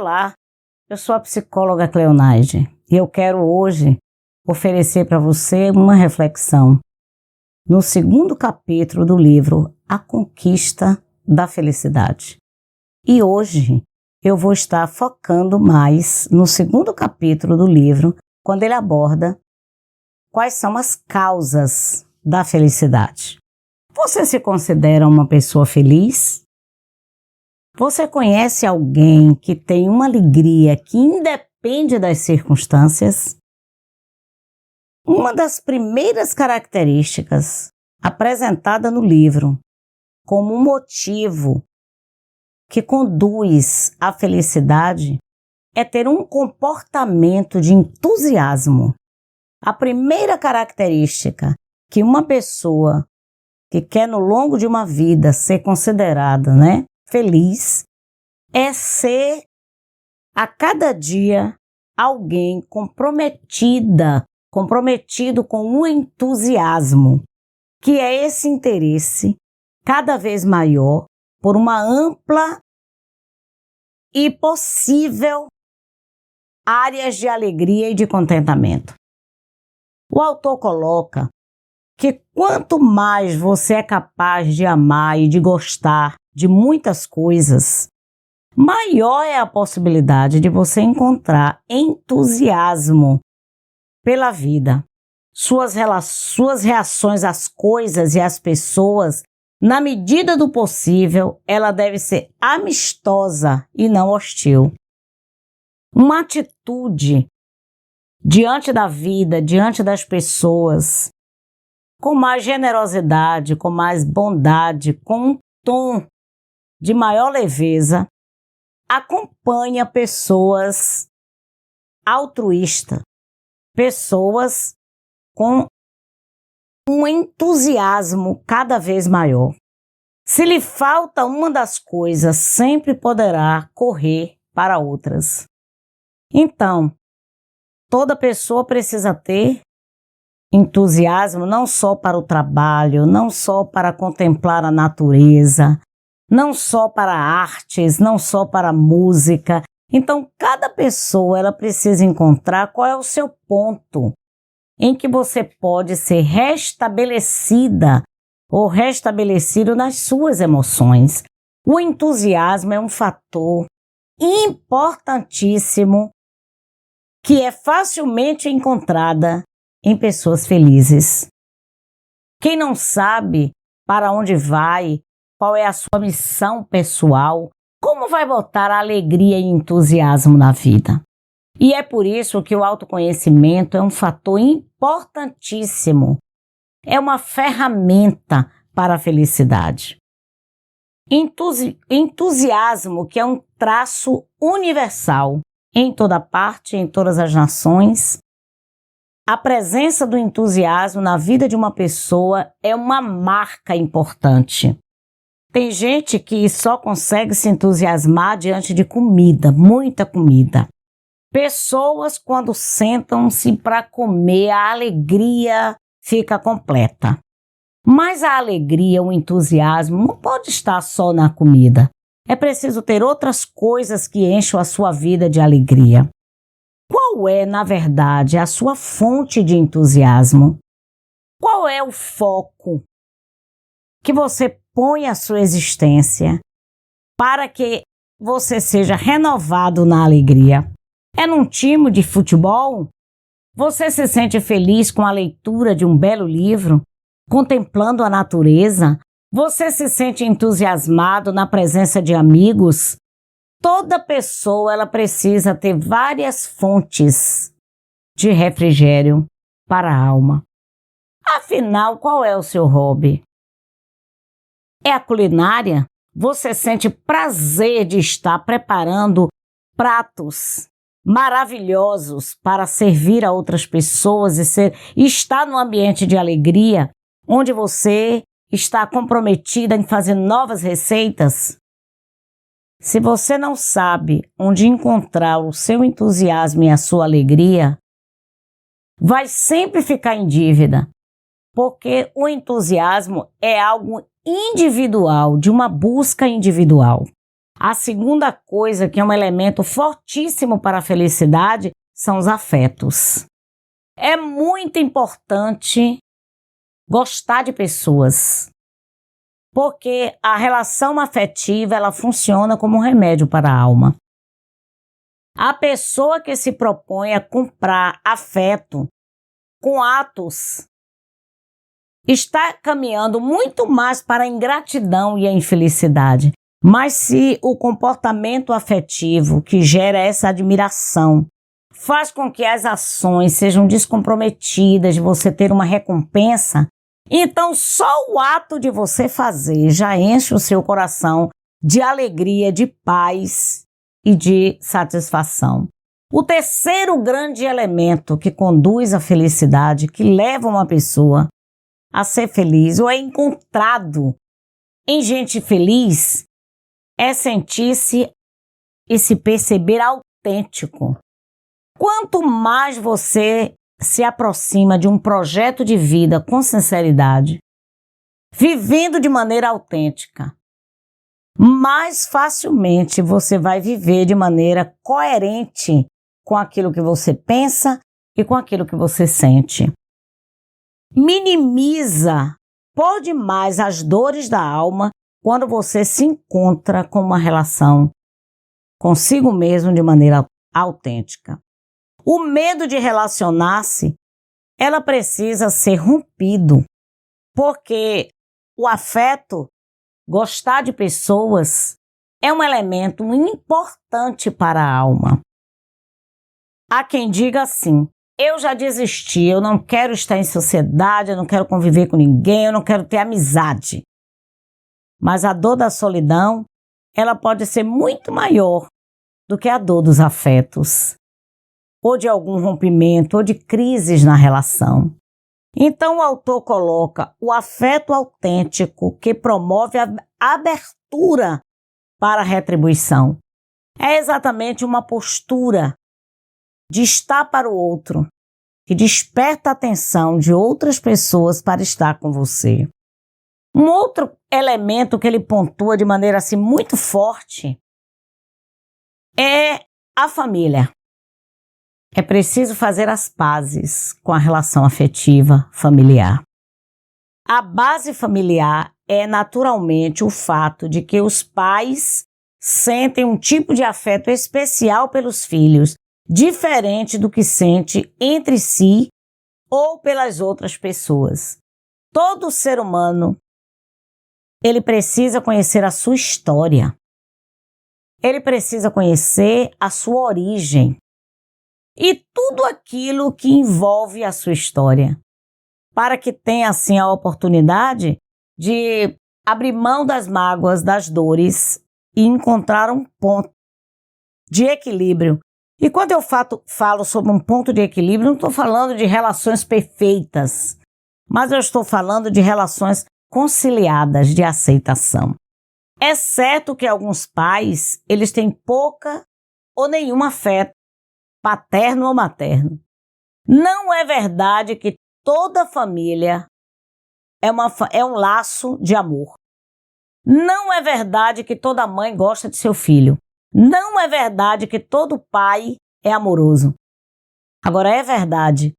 Olá, eu sou a psicóloga Cleonaide e eu quero hoje oferecer para você uma reflexão no segundo capítulo do livro A Conquista da Felicidade. E hoje eu vou estar focando mais no segundo capítulo do livro, quando ele aborda quais são as causas da felicidade. Você se considera uma pessoa feliz? Você conhece alguém que tem uma alegria que independe das circunstâncias? Uma das primeiras características apresentada no livro como um motivo que conduz à felicidade é ter um comportamento de entusiasmo. A primeira característica que uma pessoa que quer no longo de uma vida ser considerada, feliz, é ser a cada dia alguém comprometido com o entusiasmo, que é esse interesse cada vez maior por uma ampla e possível áreas de alegria e de contentamento. O autor coloca que quanto mais você é capaz de amar e de gostar de muitas coisas, maior é a possibilidade de você encontrar entusiasmo pela vida. Suas reações às coisas e às pessoas, na medida do possível, ela deve ser amistosa e não hostil. Uma atitude diante da vida, diante das pessoas, com mais generosidade, com mais bondade, com um tom de maior leveza, acompanha pessoas altruístas, pessoas com um entusiasmo cada vez maior. Se lhe falta uma das coisas, sempre poderá correr para outras. Então, toda pessoa precisa ter entusiasmo não só para o trabalho, não só para contemplar a natureza, não só para artes, não só para música. Então, cada pessoa ela precisa encontrar qual é o seu ponto em que você pode ser restabelecida ou restabelecido nas suas emoções. O entusiasmo é um fator importantíssimo que é facilmente encontrada em pessoas felizes. Quem não sabe para onde vai, qual é a sua missão pessoal, como vai botar alegria e entusiasmo na vida? E é por isso que o autoconhecimento é um fator importantíssimo. É uma ferramenta para a felicidade. Entusiasmo, que é um traço universal em toda parte, em todas as nações. A presença do entusiasmo na vida de uma pessoa é uma marca importante. Tem gente que só consegue se entusiasmar diante de comida, muita comida. Pessoas, quando sentam-se para comer, a alegria fica completa. Mas a alegria, o entusiasmo, não pode estar só na comida. É preciso ter outras coisas que enchem a sua vida de alegria. Qual é, na verdade, a sua fonte de entusiasmo? Qual é o foco que você põe a sua existência para que você seja renovado na alegria? É num time de futebol? Você se sente feliz com a leitura de um belo livro, contemplando a natureza? Você se sente entusiasmado na presença de amigos? Toda pessoa ela precisa ter várias fontes de refrigério para a alma. Afinal, qual é o seu hobby? É a culinária? Você sente prazer de estar preparando pratos maravilhosos para servir a outras pessoas e estar num ambiente de alegria, onde você está comprometida em fazer novas receitas? Se você não sabe onde encontrar o seu entusiasmo e a sua alegria, vai sempre ficar em dívida, porque o entusiasmo é algo individual, de uma busca individual. A segunda coisa que é um elemento fortíssimo para a felicidade são os afetos. É muito importante gostar de pessoas, porque a relação afetiva ela funciona como um remédio para a alma. A pessoa que se propõe a comprar afeto com atos está caminhando muito mais para a ingratidão e a infelicidade. Mas se o comportamento afetivo que gera essa admiração faz com que as ações sejam descomprometidas de você ter uma recompensa, então só o ato de você fazer já enche o seu coração de alegria, de paz e de satisfação. O terceiro grande elemento que conduz à felicidade, que leva uma pessoa a ser feliz ou é encontrado em gente feliz, é sentir-se e se perceber autêntico. Quanto mais você se aproxima de um projeto de vida com sinceridade, vivendo de maneira autêntica, mais facilmente você vai viver de maneira coerente com aquilo que você pensa e com aquilo que você sente. Minimiza por demais as dores da alma quando você se encontra com uma relação consigo mesmo de maneira autêntica. O medo de relacionar-se, ela precisa ser rompido, porque o afeto, gostar de pessoas, é um elemento importante para a alma. Há quem diga assim: eu já desisti, eu não quero estar em sociedade, eu não quero conviver com ninguém, eu não quero ter amizade. Mas a dor da solidão, ela pode ser muito maior do que a dor dos afetos, ou de algum rompimento, ou de crises na relação. Então o autor coloca o afeto autêntico que promove a abertura para a retribuição. É exatamente uma postura de estar para o outro, que desperta a atenção de outras pessoas para estar com você. Um outro elemento que ele pontua de maneira assim muito forte é a família. É preciso fazer as pazes com a relação afetiva familiar. A base familiar é naturalmente o fato de que os pais sentem um tipo de afeto especial pelos filhos, diferente do que sente entre si ou pelas outras pessoas. Todo ser humano, ele precisa conhecer a sua história. Ele precisa conhecer a sua origem e tudo aquilo que envolve a sua história, para que tenha assim a oportunidade de abrir mão das mágoas, das dores e encontrar um ponto de equilíbrio. E quando eu falo sobre um ponto de equilíbrio, não estou falando de relações perfeitas, mas eu estou falando de relações conciliadas, de aceitação. É certo que alguns pais, eles têm pouca ou nenhum afeto, paterno ou materno. Não é verdade que toda família é um laço de amor. Não é verdade que toda mãe gosta de seu filho. Não é verdade que todo pai é amoroso. Agora, é verdade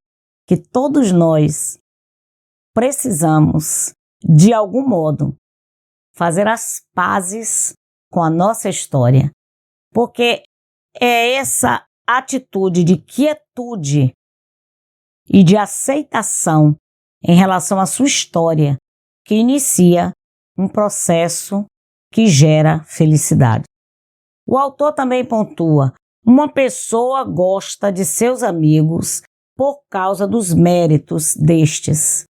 que todos nós precisamos, de algum modo, fazer as pazes com a nossa história. Porque é essa atitude de quietude e de aceitação em relação à sua história que inicia um processo que gera felicidade. O autor também pontua: uma pessoa gosta de seus amigos por causa dos méritos destes.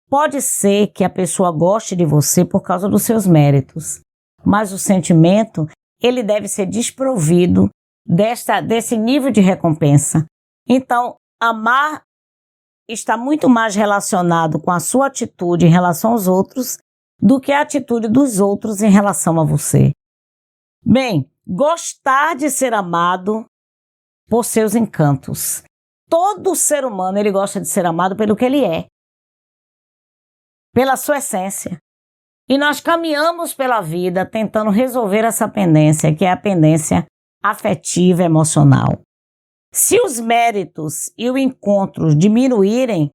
Pode ser que a pessoa goste de você por causa dos seus méritos, mas o sentimento, ele deve ser desprovido desse nível de recompensa. Então, amar está muito mais relacionado com a sua atitude em relação aos outros do que a atitude dos outros em relação a você. Bem, gostar de ser amado por seus encantos. Todo ser humano, ele gosta de ser amado pelo que ele é, pela sua essência. E nós caminhamos pela vida tentando resolver essa pendência, que é a pendência afetiva emocional. Se os méritos e o encontro diminuírem,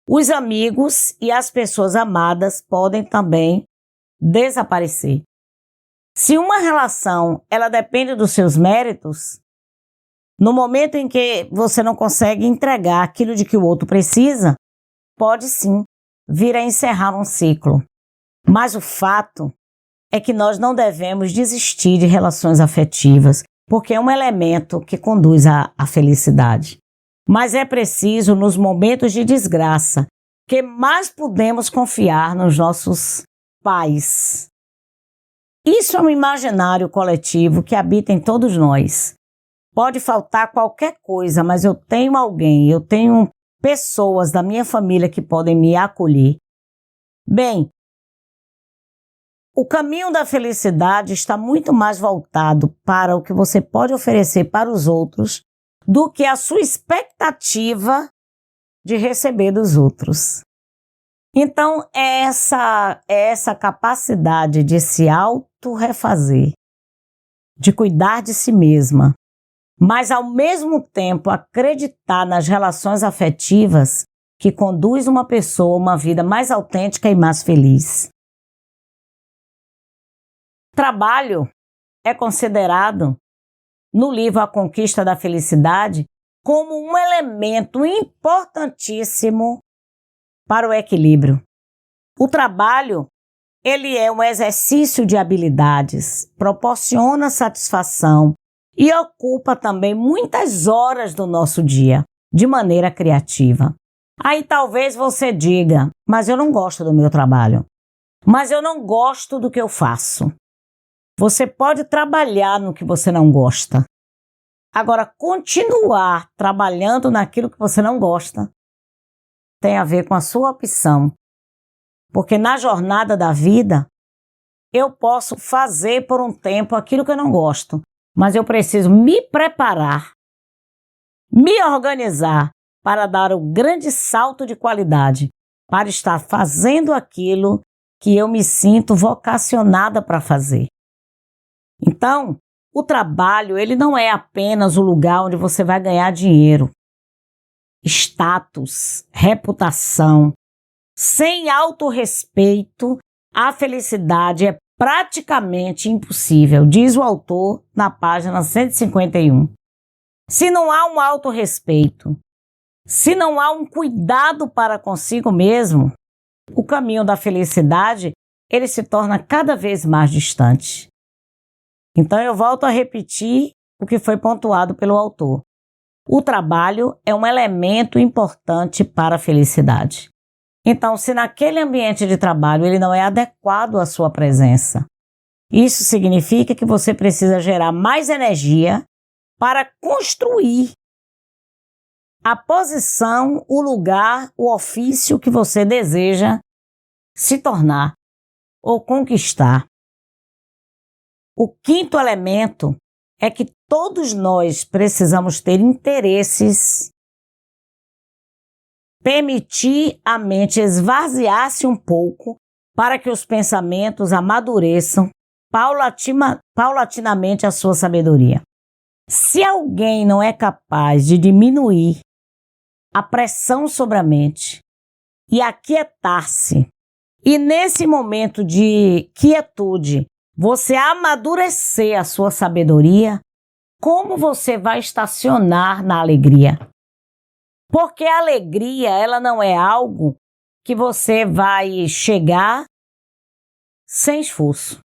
os amigos e as pessoas amadas podem também desaparecer. Se uma relação ela depende dos seus méritos, no momento em que você não consegue entregar aquilo de que o outro precisa, pode sim vir a encerrar um ciclo. Mas o fato é que nós não devemos desistir de relações afetivas, porque é um elemento que conduz à felicidade. Mas é preciso, nos momentos de desgraça, que mais podemos confiar nos nossos pais. Isso é um imaginário coletivo que habita em todos nós. Pode faltar qualquer coisa, mas eu tenho alguém, eu tenho pessoas da minha família que podem me acolher. Bem, o caminho da felicidade está muito mais voltado para o que você pode oferecer para os outros do que a sua expectativa de receber dos outros. Então, é essa capacidade de se auto-refazer, de cuidar de si mesma, mas ao mesmo tempo acreditar nas relações afetivas que conduz uma pessoa a uma vida mais autêntica e mais feliz. Trabalho é considerado, no livro A Conquista da Felicidade, como um elemento importantíssimo para o equilíbrio. O trabalho, ele é um exercício de habilidades, proporciona satisfação e ocupa também muitas horas do nosso dia, de maneira criativa. Aí talvez você diga, mas eu não gosto do meu trabalho, mas eu não gosto do que eu faço. Você pode trabalhar no que você não gosta. Agora, continuar trabalhando naquilo que você não gosta tem a ver com a sua opção. Porque na jornada da vida, eu posso fazer por um tempo aquilo que eu não gosto, mas eu preciso me preparar, me organizar para dar o grande salto de qualidade, para estar fazendo aquilo que eu me sinto vocacionada para fazer. Então, o trabalho, ele não é apenas o lugar onde você vai ganhar dinheiro, status, reputação. Sem autorrespeito, a felicidade é praticamente impossível, diz o autor na página 151. Se não há um autorrespeito, se não há um cuidado para consigo mesmo, o caminho da felicidade, ele se torna cada vez mais distante. Então eu volto a repetir o que foi pontuado pelo autor. O trabalho é um elemento importante para a felicidade. Então, se naquele ambiente de trabalho ele não é adequado à sua presença, isso significa que você precisa gerar mais energia para construir a posição, o lugar, o ofício que você deseja se tornar ou conquistar. O quinto elemento é que todos nós precisamos ter interesses, permitir a mente esvaziar-se um pouco para que os pensamentos amadureçam paulatinamente a sua sabedoria. Se alguém não é capaz de diminuir a pressão sobre a mente e aquietar-se, e nesse momento de quietude, você amadurecer a sua sabedoria, como você vai estacionar na alegria? Porque a alegria, ela não é algo que você vai chegar sem esforço.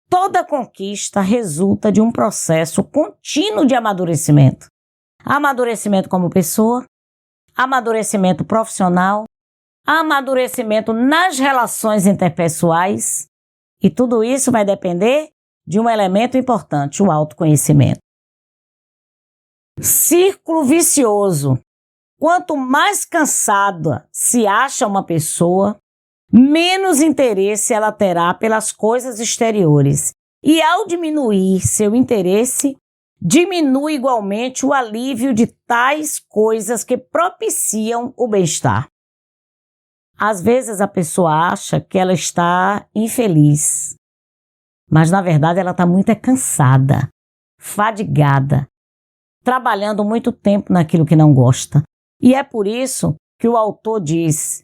Toda conquista resulta de um processo contínuo de amadurecimento. Amadurecimento como pessoa, amadurecimento profissional, amadurecimento nas relações interpessoais, e tudo isso vai depender de um elemento importante, o autoconhecimento. Círculo vicioso. Quanto mais cansada se acha uma pessoa, menos interesse ela terá pelas coisas exteriores. E ao diminuir seu interesse, diminui igualmente o alívio de tais coisas que propiciam o bem-estar. Às vezes a pessoa acha que ela está infeliz, mas na verdade ela está muito cansada, fadigada, trabalhando muito tempo naquilo que não gosta. E é por isso que o autor diz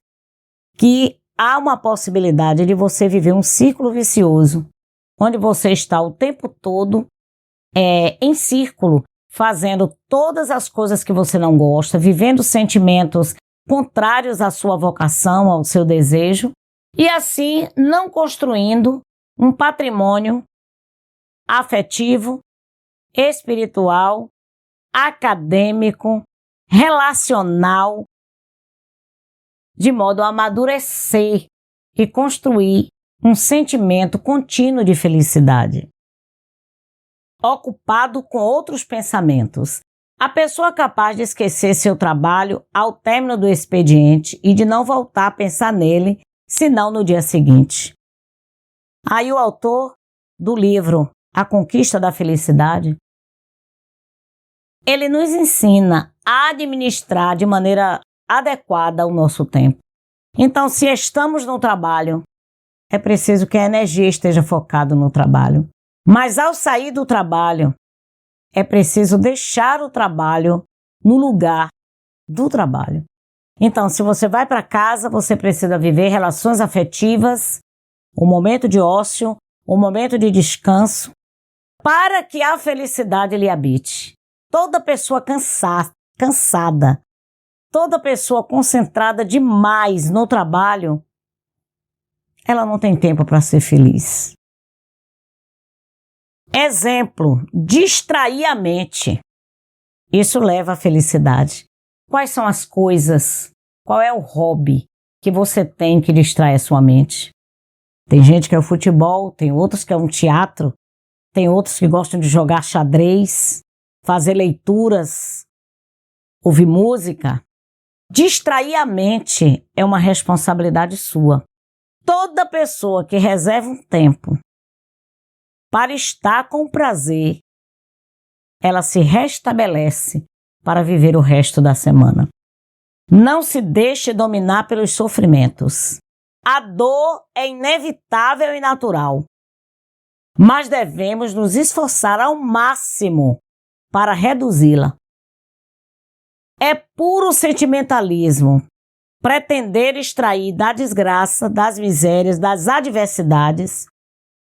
que há uma possibilidade de você viver um círculo vicioso, onde você está o tempo todo em círculo, fazendo todas as coisas que você não gosta, vivendo sentimentos contrários à sua vocação, ao seu desejo, e assim não construindo um patrimônio afetivo, espiritual, acadêmico, relacional, de modo a amadurecer e construir um sentimento contínuo de felicidade. Ocupado com outros pensamentos. A pessoa capaz de esquecer seu trabalho ao término do expediente e de não voltar a pensar nele, senão no dia seguinte. Aí o autor do livro A Conquista da Felicidade, ele nos ensina a administrar de maneira adequada o nosso tempo. Então, se estamos no trabalho, é preciso que a energia esteja focada no trabalho. Mas ao sair do trabalho, é preciso deixar o trabalho no lugar do trabalho. Então, se você vai para casa, você precisa viver relações afetivas, um momento de ócio, um momento de descanso, para que a felicidade lhe habite. Toda pessoa cansada, toda pessoa concentrada demais no trabalho, ela não tem tempo para ser feliz. Exemplo, distrair a mente. Isso leva à felicidade. Quais são as coisas? Qual é o hobby que você tem que distrai a sua mente? Tem gente que é o futebol, tem outros que é um teatro, tem outros que gostam de jogar xadrez, fazer leituras, ouvir música. Distrair a mente é uma responsabilidade sua. Toda pessoa que reserva um tempo para estar com prazer, ela se restabelece para viver o resto da semana. Não se deixe dominar pelos sofrimentos. A dor é inevitável e natural, mas devemos nos esforçar ao máximo para reduzi-la. É puro sentimentalismo pretender extrair da desgraça, das misérias, das adversidades,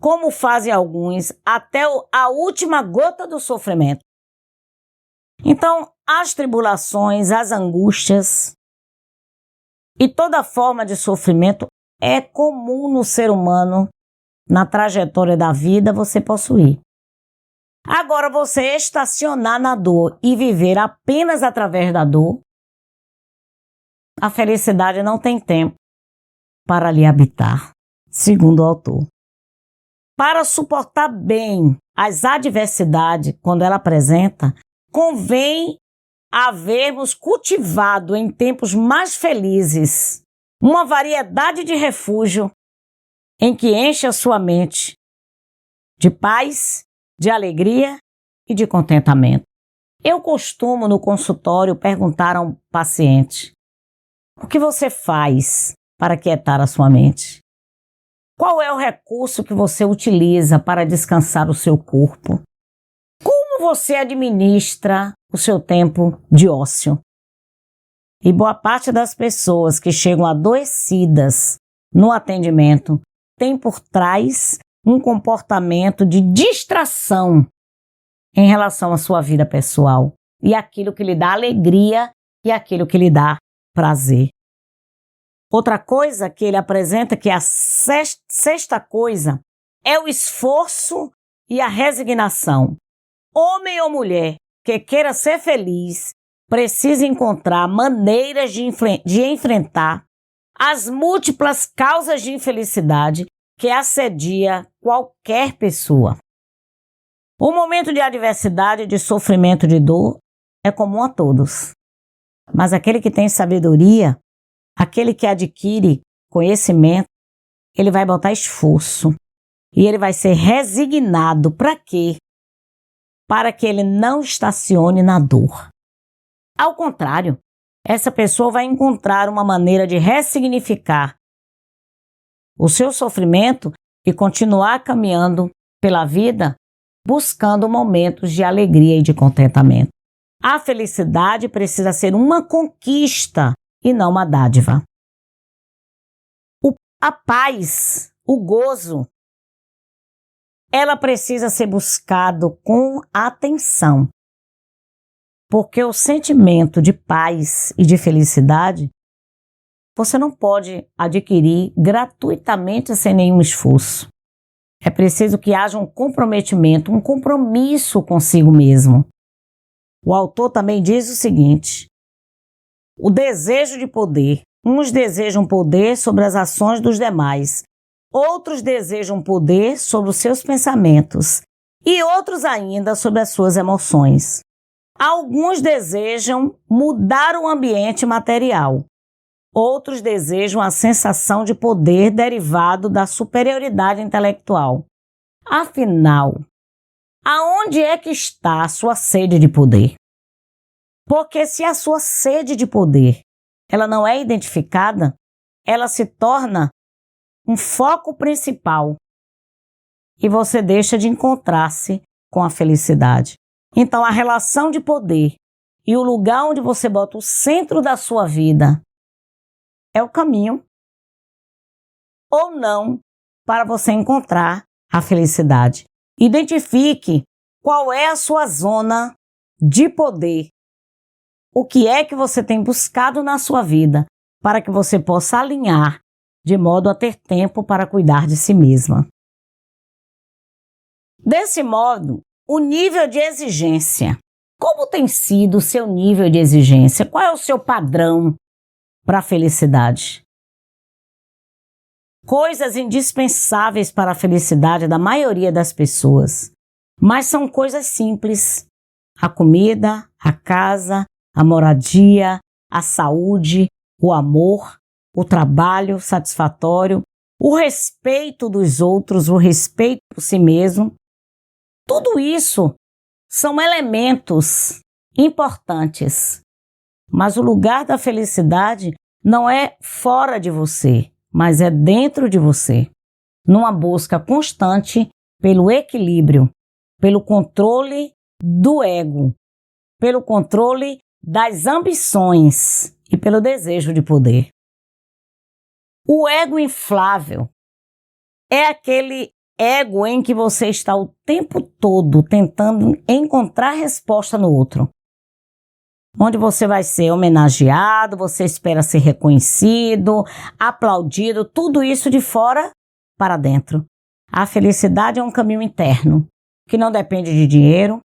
como fazem alguns, até a última gota do sofrimento. Então, as tribulações, as angústias e toda forma de sofrimento é comum no ser humano, na trajetória da vida, você possuir. Agora, você estacionar na dor e viver apenas através da dor, a felicidade não tem tempo para lhe habitar, segundo o autor. Para suportar bem as adversidades, quando ela apresenta, convém havermos cultivado em tempos mais felizes uma variedade de refúgio em que enche a sua mente de paz, de alegria e de contentamento. Eu costumo no consultório perguntar a um paciente: o que você faz para quietar a sua mente? Qual é o recurso que você utiliza para descansar o seu corpo? Como você administra o seu tempo de ócio? E boa parte das pessoas que chegam adoecidas no atendimento tem por trás um comportamento de distração em relação à sua vida pessoal e aquilo que lhe dá alegria e aquilo que lhe dá prazer. Outra coisa que ele apresenta, que é a sexta coisa, é o esforço e a resignação. Homem ou mulher que queira ser feliz precisa encontrar maneiras de enfrentar as múltiplas causas de infelicidade que assedia qualquer pessoa. O momento de adversidade, de sofrimento, de dor é comum a todos. Mas aquele que tem sabedoria, aquele que adquire conhecimento, ele vai botar esforço e ele vai ser resignado. Para quê? Para que ele não estacione na dor. Ao contrário, essa pessoa vai encontrar uma maneira de ressignificar o seu sofrimento e continuar caminhando pela vida buscando momentos de alegria e de contentamento. A felicidade precisa ser uma conquista e não uma dádiva. A paz, o gozo, ela precisa ser buscado com atenção. Porque o sentimento de paz e de felicidade, você não pode adquirir gratuitamente sem nenhum esforço. É preciso que haja um comprometimento, um compromisso consigo mesmo. O autor também diz o seguinte: o desejo de poder. Uns desejam poder sobre as ações dos demais, outros desejam poder sobre os seus pensamentos e outros ainda sobre as suas emoções. Alguns desejam mudar o ambiente material, outros desejam a sensação de poder derivado da superioridade intelectual. Afinal, aonde é que está a sua sede de poder? Porque se a sua sede de poder ela não é identificada, ela se torna um foco principal e você deixa de encontrar-se com a felicidade. Então, a relação de poder e o lugar onde você bota o centro da sua vida é o caminho ou não para você encontrar a felicidade. Identifique qual é a sua zona de poder. O que é que você tem buscado na sua vida para que você possa alinhar de modo a ter tempo para cuidar de si mesma. Desse modo, o nível de exigência. Como tem sido o seu nível de exigência? Qual é o seu padrão para a felicidade? Coisas indispensáveis para a felicidade da maioria das pessoas, mas são coisas simples. A comida, a casa, a moradia, a saúde, o amor, o trabalho satisfatório, o respeito dos outros, o respeito por si mesmo. Tudo isso são elementos importantes, mas o lugar da felicidade não é fora de você, mas é dentro de você, numa busca constante pelo equilíbrio, pelo controle do ego, pelo controle das ambições e pelo desejo de poder. O ego inflável é aquele ego em que você está o tempo todo tentando encontrar resposta no outro. Onde você vai ser homenageado, você espera ser reconhecido, aplaudido, tudo isso de fora para dentro. A felicidade é um caminho interno, que não depende de dinheiro,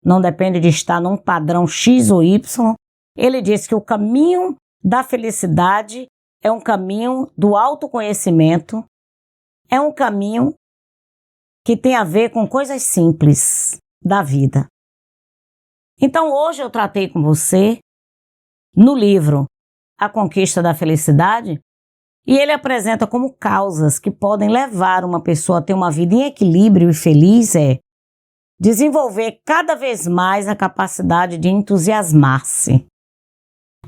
não depende de estar num padrão X ou Y. Ele diz que o caminho da felicidade é um caminho do autoconhecimento, é um caminho que tem a ver com coisas simples da vida. Então hoje eu tratei com você no livro A Conquista da Felicidade e ele apresenta como causas que podem levar uma pessoa a ter uma vida em equilíbrio e feliz desenvolver cada vez mais a capacidade de entusiasmar-se,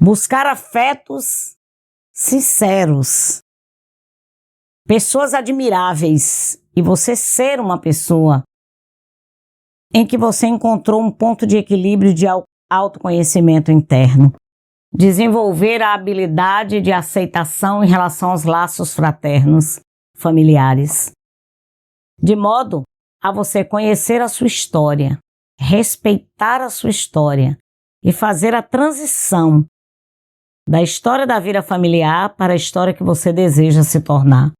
buscar afetos sinceros, pessoas admiráveis e você ser uma pessoa em que você encontrou um ponto de equilíbrio de autoconhecimento interno, desenvolver a habilidade de aceitação em relação aos laços fraternos, familiares, de modo a você conhecer a sua história, respeitar a sua história e fazer a transição da história da vida familiar para a história que você deseja se tornar.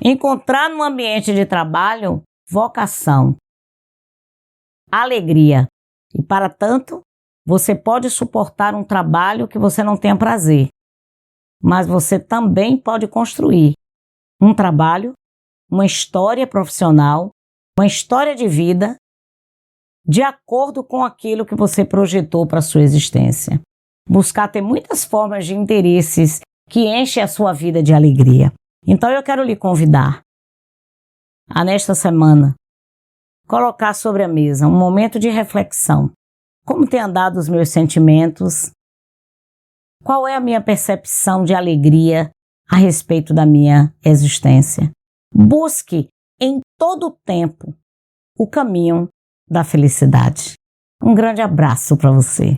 Encontrar no ambiente de trabalho vocação, alegria. E para tanto, você pode suportar um trabalho que você não tenha prazer, mas você também pode construir um trabalho, uma história profissional, uma história de vida, de acordo com aquilo que você projetou para a sua existência. Buscar ter muitas formas de interesses que enchem a sua vida de alegria. Então eu quero lhe convidar a, nesta semana, colocar sobre a mesa um momento de reflexão. Como tem andado os meus sentimentos? Qual é a minha percepção de alegria a respeito da minha existência? Busque em todo o tempo o caminho da felicidade. Um grande abraço para você.